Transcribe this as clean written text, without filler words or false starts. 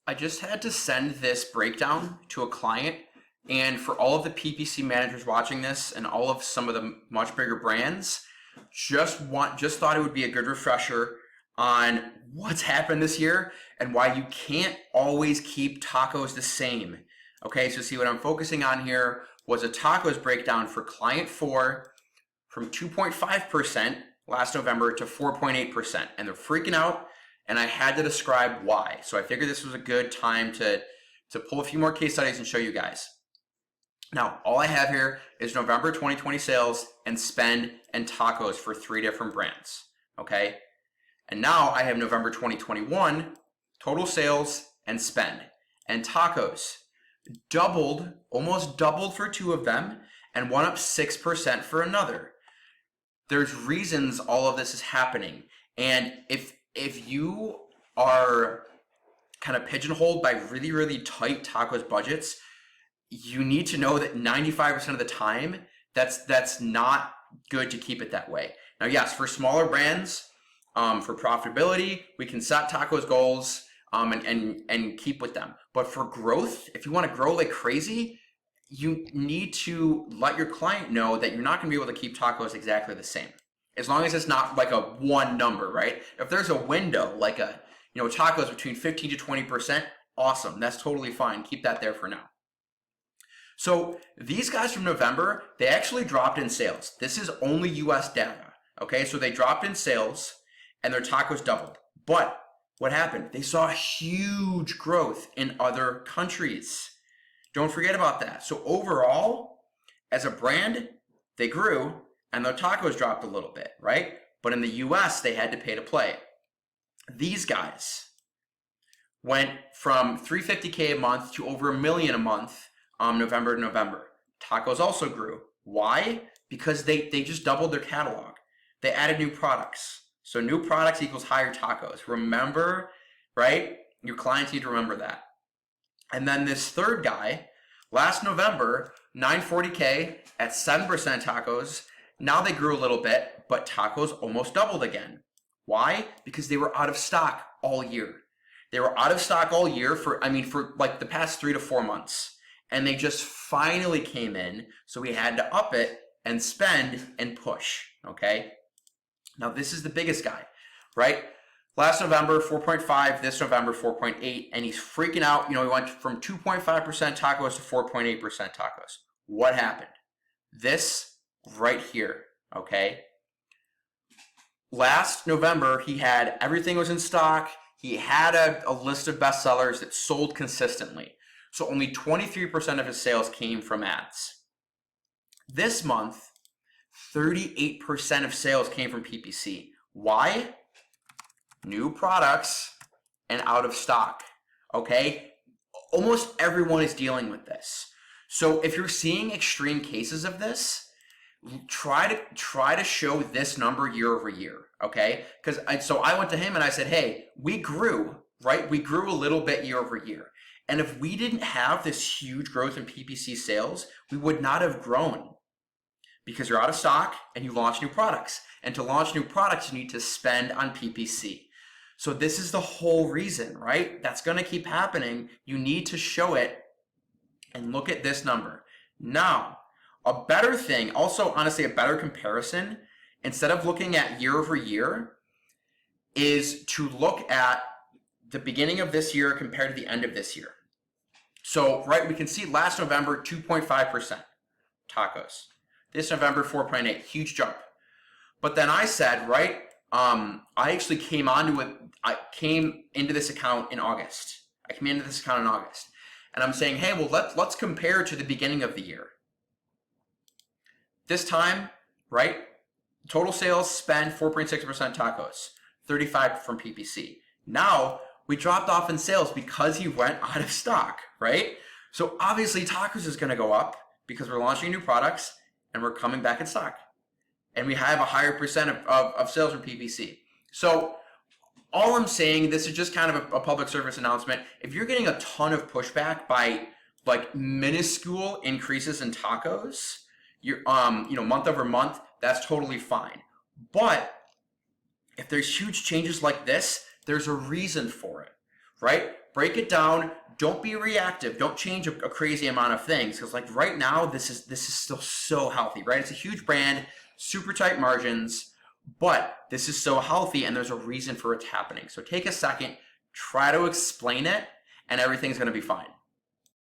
I just had to send this breakdown to a client, and for all of the PPC managers watching this and all of some of the much bigger brands, just thought it would be a good refresher on what's happened this year and why you can't always keep TACoS the same. Okay, so see what I'm focusing on here was a TACoS breakdown for client 4 from 2.5% last November to 4.8%, and they're freaking out, and I had to describe why. So I figured this was a good time to pull a few more case studies and show you guys. Now, all I have here is November 2020 sales and spend and TACoS for 3 different brands, okay? And now I have November 2021 total sales and spend, and TACoS doubled, almost doubled for 2 of them, and went up 6% for another. There's reasons all of this is happening, and if you are kind of pigeonholed by really, really tight TACoS budgets, you need to know that 95% of the time, that's not good to keep it that way. Now, yes, for smaller brands, for profitability, we can set TACoS goals and keep with them. But for growth, if you want to grow like crazy, you need to let your client know that you're not going to be able to keep TACoS exactly the same. As long as it's not like a one number, right? If there's a window, like TACoS between 15 to 20%, awesome. That's totally fine. Keep that there for now. So these guys from November, they actually dropped in sales. This is only US data, okay? So they dropped in sales and their TACoS doubled. But what happened? They saw huge growth in other countries. Don't forget about that. So overall, as a brand, they grew and their TACoS dropped a little bit, right? But in the US, they had to pay to play. These guys went from $350K a month to over $1 million a month. November to November. TACoS also grew. Why? Because they just doubled their catalog. They added new products. So new products equals higher TACoS. Remember, right? Your clients need to remember that. And then this third guy, last November, $940K at 7% TACoS. Now they grew a little bit, but TACoS almost doubled again. Why? Because they were out of stock all year. They were out of stock all year for like the past 3 to 4 months. And they just finally came in, so we had to up it and spend and push, okay? Now, this is the biggest guy, right? Last November, 4.5, this November, 4.8, and he's freaking out. He went from 2.5% TACoS to 4.8% TACoS. What happened? This right here, okay? Last November, he had everything was in stock. He had a list of bestsellers that sold consistently. So only 23% of his sales came from ads. This month, 38% of sales came from PPC. Why? New products and out of stock, okay? Almost everyone is dealing with this. So if you're seeing extreme cases of this, try to show this number year over year, okay? So I went to him and I said, hey, we grew, right? We grew a little bit year over year. And if we didn't have this huge growth in PPC sales, we would not have grown because you're out of stock and you launch new products. And to launch new products, you need to spend on PPC. So this is the whole reason, right? That's going to keep happening. You need to show it and look at this number. Now, a better thing, also honestly a better comparison, instead of looking at year over year, is to look at the beginning of this year compared to the end of this year. So, right, we can see last November, 2.5% TACoS. This November, 4.8, huge jump. But then I said, right, I actually came into this account in August. And I'm saying, hey, well, let's compare to the beginning of the year. This time, right, total sales, spend 4.6% TACoS, 35 from PPC. Now, we dropped off in sales because he went out of stock, right? So obviously TACoS is going to go up because we're launching new products and we're coming back in stock. And we have a higher percent of sales from PPC. So all I'm saying, this is just kind of a public service announcement. If you're getting a ton of pushback by like minuscule increases in TACoS, you're, month over month, that's totally fine. But if there's huge changes like this, there's a reason for it, right? break it down. Don't be reactive. Don't change a crazy amount of things, because like right now, this is still so healthy, right? It's a huge brand, super tight margins, but this is so healthy, and there's a reason for it's happening. So take a second, try to explain it, and everything's going to be fine.